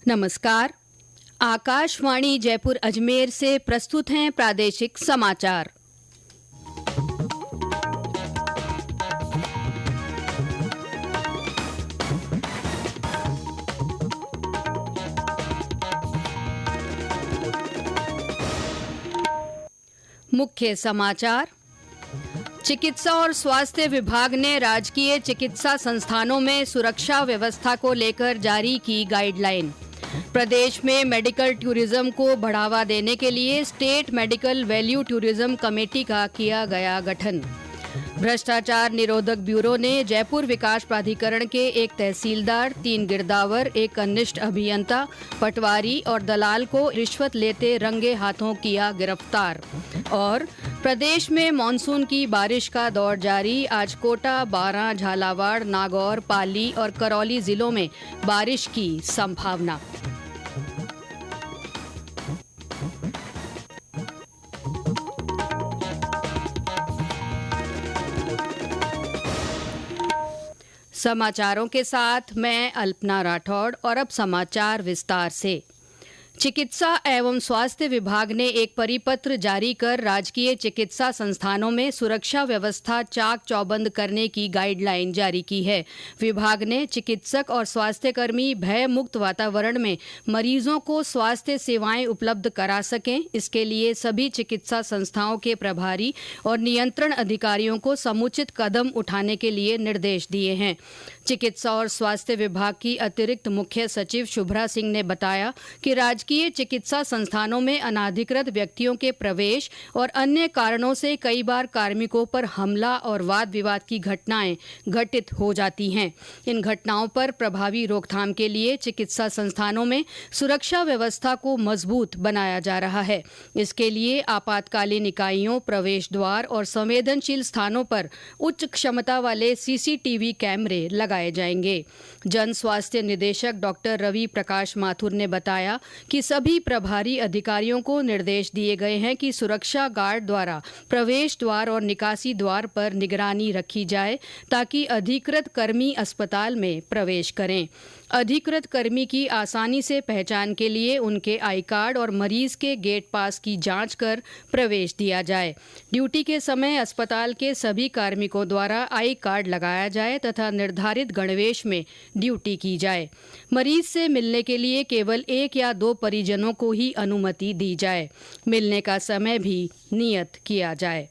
नमस्कार। आकाशवाणी जयपुर अजमेर से प्रस्तुत हैं प्रादेशिक समाचार। मुख्य समाचार। चिकित्सा और स्वास्थ्य विभाग ने राजकीय चिकित्सा संस्थानों में सुरक्षा व्यवस्था को लेकर जारी की गाइडलाइन। प्रदेश में मेडिकल टूरिज्म को बढ़ावा देने के लिए state medical value tourism committee का किया गया गठन। भ्रष्टाचार निरोधक ब्यूरो ने जयपुर विकास प्राधिकरण के एक तहसीलदार, 3 गिरदावर, एक कनिष्ठ अभियंता, पटवारी और दलाल को रिश्वत लेते रंगे हाथों किया गिरफ्तार। और प्रदेश में मानसून की बारिश का दौर जारी। आज कोटा, बारां, झालावाड़, नागौर, पाली और करौली जिलों में बारिश की संभावना। समाचारों के साथ मैं अल्पना राठौड़ और अब समाचार विस्तार से। चिकित्सा एवं स्वास्थ्य विभाग ने एक परिपत्र जारी कर राजकीय चिकित्सा संस्थानों में सुरक्षा व्यवस्था चाक चौबंद करने की गाइडलाइन जारी की है। विभाग ने चिकित्सक और स्वास्थ्यकर्मी भय मुक्त वातावरण में मरीजों को स्वास्थ्य सेवाएं उपलब्ध करा सकें, इसके लिए सभी चिकित्सा संस्थाओं के प्रभारी और नियंत्रण अधिकारियों को समुचित कदम उठाने के लिए निर्देश दिए हैं। चिकित्सा और स्वास्थ्य विभाग की अतिरिक्त मुख्य सचिव शुभ्रा सिंह ने बताया कि राजकीय चिकित्सा संस्थानों में अनाधिकृत व्यक्तियों के प्रवेश और अन्य कारणों से कई बार कार्मिकों पर हमला और वाद विवाद की घटनाएं घटित हो जाती हैं। इन घटनाओं पर प्रभावी रोकथाम के लिए चिकित्सा संस्थानों में सुरक्षा व्यवस्था को मजबूत बनाया जा रहा है। इसके लिए आपातकालीन इकाइयों, प्रवेश द्वार और संवेदनशील स्थानों पर उच्च क्षमता वाले सीसीटीवी कैमरे लगाए जाएंगे। जन स्वास्थ्य निदेशक डॉक्टर रवि प्रकाश माथुर ने बताया कि सभी प्रभारी अधिकारियों को निर्देश दिए गए हैं कि सुरक्षा गार्ड द्वारा प्रवेश द्वार और निकासी द्वार पर निगरानी रखी जाए ताकि अधिकृत कर्मी अस्पताल में प्रवेश करें। अधिकृत कर्मी की आसानी से पहचान के लिए उनके आई कार्ड और मरीज के गेट पास की जांच कर प्रवेश दिया जाए। ड्यूटी के समय अस्पताल के सभी कार्मिकों द्वारा आई कार्ड लगाया जाए तथा निर्धारित गणवेश में ड्यूटी की जाए। मरीज से मिलने के लिए केवल 1 या 2 परिजनों को ही अनुमति दी जाए। मिलने का समय भी नियत किया जाए।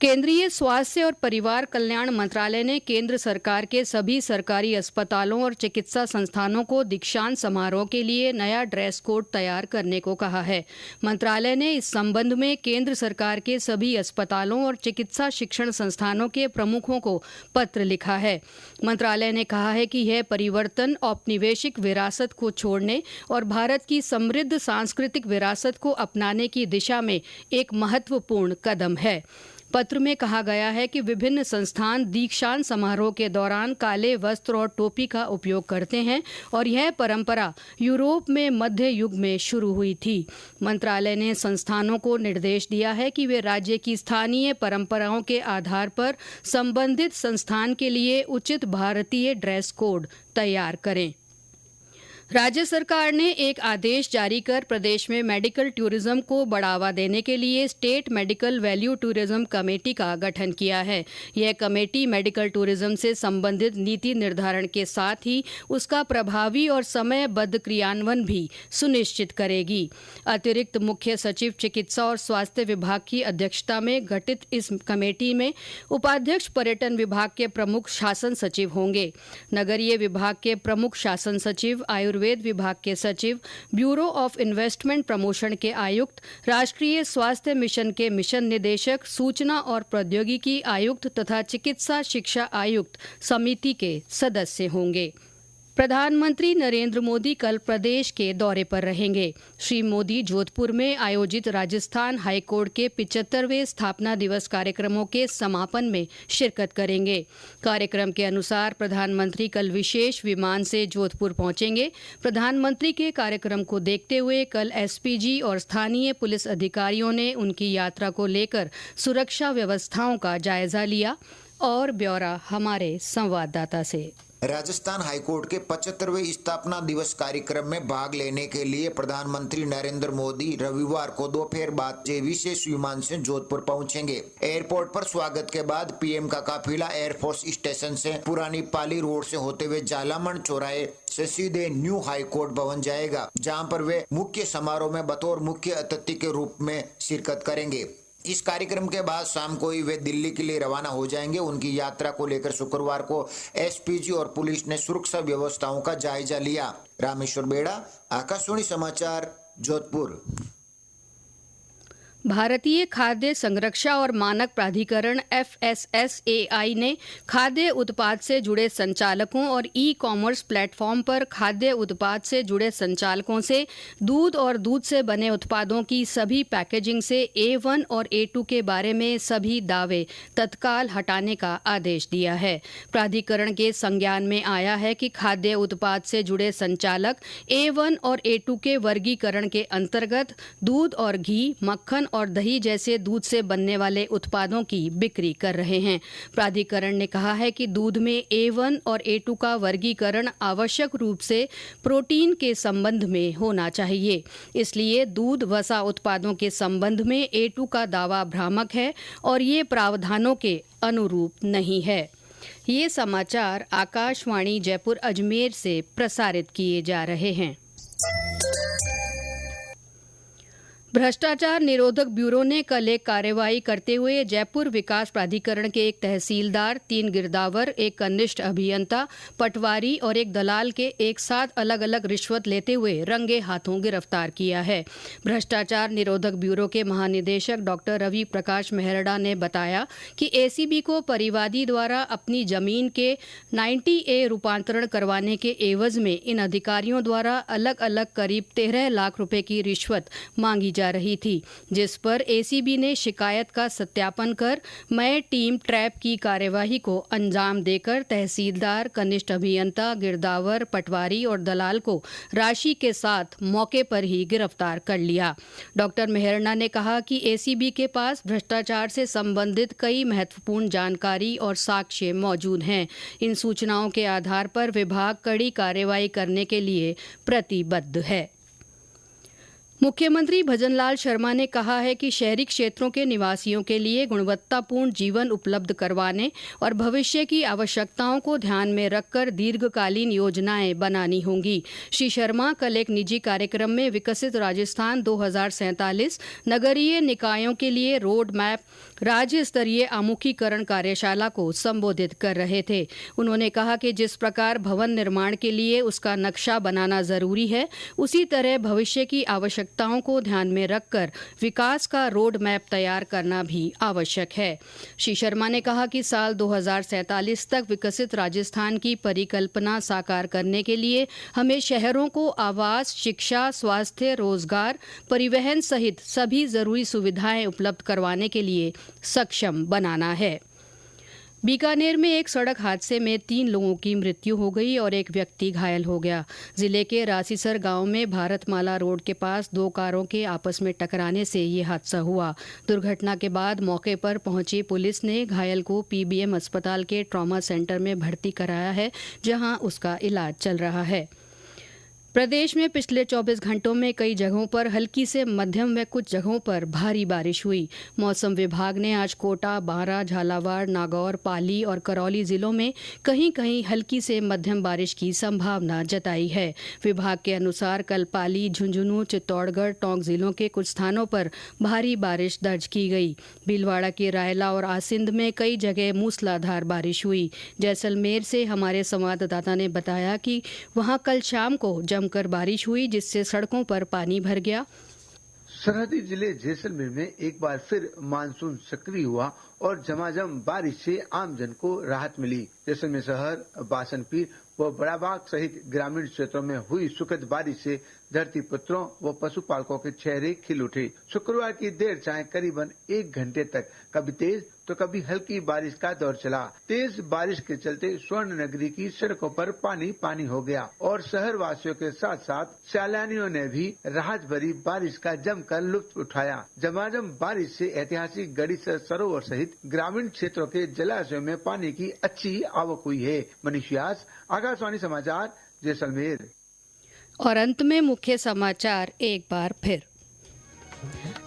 केंद्रीय स्वास्थ्य और परिवार कल्याण मंत्रालय ने केंद्र सरकार के सभी सरकारी अस्पतालों और चिकित्सा संस्थानों को दीक्षांत समारोह के लिए नया ड्रेस कोड तैयार करने को कहा है। मंत्रालय ने इस संबंध में केंद्र सरकार के सभी अस्पतालों और चिकित्सा शिक्षण संस्थानों के प्रमुखों को पत्र लिखा है। मंत्रालय ने कहा है कि यह परिवर्तन औपनिवेशिक विरासत को छोड़ने और भारत की समृद्ध सांस्कृतिक विरासत को अपनाने की दिशा में एक महत्वपूर्ण कदम है। पत्र में कहा गया है कि विभिन्न संस्थान दीक्षांत समारोह के दौरान काले वस्त्र और टोपी का उपयोग करते हैं और यह परंपरा यूरोप में मध्य युग में शुरू हुई थी। मंत्रालय ने संस्थानों को निर्देश दिया है कि वे राज्य की स्थानीय परंपराओं के आधार पर संबंधित संस्थान के लिए उचित भारतीय ड्रेस कोड तैयार करें। राज्य सरकार ने एक आदेश जारी कर प्रदेश में मेडिकल टूरिज्म को बढ़ावा देने के लिए state medical value tourism committee का गठन किया है। यह कमेटी मेडिकल टूरिज्म से संबंधित नीति निर्धारण के साथ ही उसका प्रभावी और समयबद्ध क्रियान्वयन भी सुनिश्चित करेगी। अतिरिक्त मुख्य सचिव चिकित्सा और स्वास्थ्य विभाग की अध्यक्षता में गठित इस कमेटी में उपाध्यक्ष पर्यटन विभाग के प्रमुख शासन सचिव होंगे। नगरीय विभाग के प्रमुख शासन सचिव, आयुर्वेद विभाग के सचिव, ब्यूरो ऑफ इन्वेस्टमेंट प्रमोशन के आयुक्त, राष्ट्रीय स्वास्थ्य मिशन के मिशन निदेशक, सूचना और प्रौद्योगिकी आयुक्त तथा चिकित्सा शिक्षा आयुक्त समिति के सदस्य होंगे। प्रधानमंत्री नरेंद्र मोदी कल प्रदेश के दौरे पर रहेंगे। श्री मोदी जोधपुर में आयोजित राजस्थान हाईकोर्ट के 75वें स्थापना दिवस कार्यक्रमों के समापन में शिरकत करेंगे। कार्यक्रम के अनुसार प्रधानमंत्री कल विशेष विमान से जोधपुर पहुंचेंगे। प्रधानमंत्री के कार्यक्रम को देखते हुए कल एसपीजी और स्थानीय पुलिस अधिकारियों ने उनकी यात्रा को लेकर सुरक्षा व्यवस्थाओं का जायजा लिया। और ब्यौरा हमारे संवाददाता से। राजस्थान हाईकोर्ट के 75वें स्थापना दिवस कार्यक्रम में भाग लेने के लिए प्रधानमंत्री नरेंद्र मोदी रविवार को दोपहर बाद से विशेष विमान से जोधपुर पहुंचेंगे। एयरपोर्ट पर स्वागत के बाद पीएम का काफिला एयरफोर्स स्टेशन से पुरानी पाली रोड से होते हुए जालामण चौराहे से सीधे न्यू हाईकोर्ट भवन जाएगा, जहां पर वे मुख्य समारोह में बतौर मुख्य अतिथि के रूप में शिरकत करेंगे। इस कार्यक्रम के बाद शाम को ही वे दिल्ली के लिए रवाना हो जाएंगे। उनकी यात्रा को लेकर शुक्रवार को एसपीजी और पुलिस ने सुरक्षा व्यवस्थाओं का जायजा लिया। रामेश्वर बेड़ा, आकाशवाणी समाचार, जोधपुर। भारतीय खाद्य संरक्षा और मानक प्राधिकरण FSSAI ने खाद्य उत्पाद से जुड़े संचालकों और ई-कॉमर्स प्लेटफॉर्म पर खाद्य उत्पाद से जुड़े संचालकों से दूध और दूध से बने उत्पादों की सभी पैकेजिंग से A1 और A2 के बारे में सभी दावे तत्काल हटाने का आदेश दिया है। प्राधिकरण के संज्ञान में आया है कि खाद्य उत्पाद से जुड़े संचालक A1 और A2 के वर्गीकरण के अंतर्गत दूध और घी, मक्खन और दही जैसे दूध से बनने वाले उत्पादों की बिक्री कर रहे हैं। प्राधिकरण ने कहा है कि दूध में A1 और A2 का वर्गीकरण आवश्यक रूप से प्रोटीन के संबंध में होना चाहिए। इसलिए दूध वसा उत्पादों के संबंध में A2 का दावा भ्रामक है और ये प्रावधानों के अनुरूप नहीं है। ये समाचार आकाशवाणी जयपुर अजमेर से प्रसारित किए जा रहे हैं। भ्रष्टाचार निरोधक ब्यूरो ने कल एक कार्रवाई करते हुए जयपुर विकास प्राधिकरण के एक तहसीलदार, 3 गिरदावर, एक कनिष्ठ अभियंता, पटवारी और एक दलाल के एक साथ अलग अलग रिश्वत लेते हुए रंगे हाथों गिरफ्तार किया है। भ्रष्टाचार निरोधक ब्यूरो के महानिदेशक डॉक्टर रवि प्रकाश मेहरड़ा ने बताया कि एसीबी को परिवादी द्वारा अपनी जमीन के 90A रूपांतरण करवाने के एवज में इन अधिकारियों द्वारा अलग अलग करीब 13 लाख रुपए की रिश्वत मांगी जा रही थी, जिस पर एसीबी ने शिकायत का सत्यापन कर मय टीम ट्रैप की कार्यवाही को अंजाम देकर तहसीलदार, कनिष्ठ अभियंता, गिरदावर, पटवारी और दलाल को राशि के साथ मौके पर ही गिरफ्तार कर लिया। डॉक्टर मेहरना ने कहा कि एसीबी के पास भ्रष्टाचार से संबंधित कई महत्वपूर्ण जानकारी और साक्ष्य मौजूद हैं। इन सूचनाओं के आधार पर विभाग कड़ी कार्रवाई करने के लिए प्रतिबद्ध है। मुख्यमंत्री भजनलाल शर्मा ने कहा है कि शहरी क्षेत्रों के निवासियों के लिए गुणवत्तापूर्ण जीवन उपलब्ध करवाने और भविष्य की आवश्यकताओं को ध्यान में रखकर दीर्घकालीन योजनाएं बनानी होंगी। श्री शर्मा कल एक निजी कार्यक्रम में विकसित राजस्थान 2047 नगरीय निकायों के लिए रोड मैप राज्य स्तरीय आमुखीकरण कार्यशाला को संबोधित कर रहे थे। उन्होंने कहा कि जिस प्रकार भवन निर्माण के लिए उसका नक्शा बनाना जरूरी है, उसी तरह भविष्य की आवश्यकताओं को ध्यान में रखकर विकास का रोड मैप तैयार करना भी आवश्यक है। श्री शर्मा ने कहा कि साल 2047 तक विकसित राजस्थान की परिकल्पना साकार करने के लिए हमें शहरों को आवास, शिक्षा, स्वास्थ्य, रोजगार, परिवहन सहित सभी जरूरी सुविधाएं उपलब्ध करवाने के लिए सक्षम बनाना है। बीकानेर में एक सड़क हादसे में 3 लोगों की मृत्यु हो गई और एक व्यक्ति घायल हो गया। जिले के रासीसर गांव में भारतमाला रोड के पास 2 कारों के आपस में टकराने से ये हादसा हुआ। दुर्घटना के बाद मौके पर पहुंची पुलिस ने घायल को पीबीएम अस्पताल के ट्रॉमा सेंटर में भर्ती कराया है, जहां उसका इलाज चल रहा है। प्रदेश में पिछले 24 घंटों में कई जगहों पर हल्की से मध्यम व कुछ जगहों पर भारी बारिश हुई। मौसम विभाग ने आज कोटा, बारां, झालावाड़, नागौर, पाली और करौली जिलों में कहीं कहीं हल्की से मध्यम बारिश की संभावना जताई है। विभाग के अनुसार कल पाली, झुंझुनू, चित्तौड़गढ़, टोंक जिलों के कुछ स्थानों पर भारी बारिश दर्ज की गई। भीलवाड़ा के रायला और आसिंद में कई जगह मूसलाधार बारिश हुई। जैसलमेर से हमारे संवाददाता ने बताया कि वहां कल शाम को कर बारिश हुई, जिससे सड़कों पर पानी भर गया। सरहदी जिले जैसलमेर में एक बार फिर मानसून सक्रिय हुआ और झमाझम बारिश से आमजन को राहत मिली। जैसलमेर शहर, बासनपीर व बड़ाबाग सहित ग्रामीण क्षेत्रों में हुई सुखद बारिश से धरती पुत्रों व पशुपालकों के चेहरे खिल उठे। शुक्रवार की देर चाहे करीबन 1 घंटे तक कभी तेज तो कभी हल्की बारिश का दौर चला। तेज बारिश के चलते स्वर्ण नगरी की सड़कों पर पानी पानी हो गया और शहर वासियों के साथ साथ सैलानियों ने भी राहत भरी बारिश का जमकर लुत्फ उठाया। झमाझम बारिश से ऐतिहासिक गड़ीसर सरोवर सहित ग्रामीण क्षेत्रों के जलाशयों में पानी की अच्छी आवक हुई है। मनीष व्यास, आकाशवाणी समाचार, जैसलमेर। और अंत में मुख्य समाचार एक बार फिर।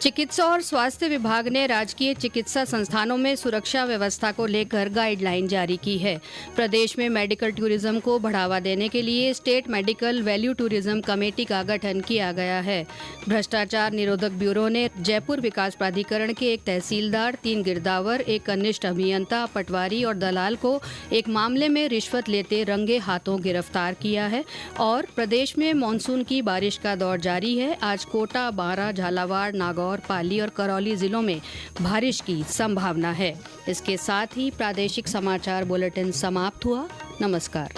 चिकित्सा और स्वास्थ्य विभाग ने राजकीय चिकित्सा संस्थानों में सुरक्षा व्यवस्था को लेकर गाइडलाइन जारी की है। प्रदेश में मेडिकल टूरिज्म को बढ़ावा देने के लिए state medical value tourism committee का गठन किया गया है। भ्रष्टाचार निरोधक ब्यूरो ने जयपुर विकास प्राधिकरण के एक तहसीलदार, 3 गिरदावर, एक कनिष्ठ अभियंता, पटवारी और दलाल को एक मामले में रिश्वत लेते रंगे हाथों गिरफ्तार किया है। और प्रदेश में मानसून की बारिश का दौर जारी है। आज कोटा, बारां, झालावाड़, नागौर, पाली और करौली जिलों में बारिश की संभावना है। इसके साथ ही प्रादेशिक समाचार बुलेटिन समाप्त हुआ। नमस्कार।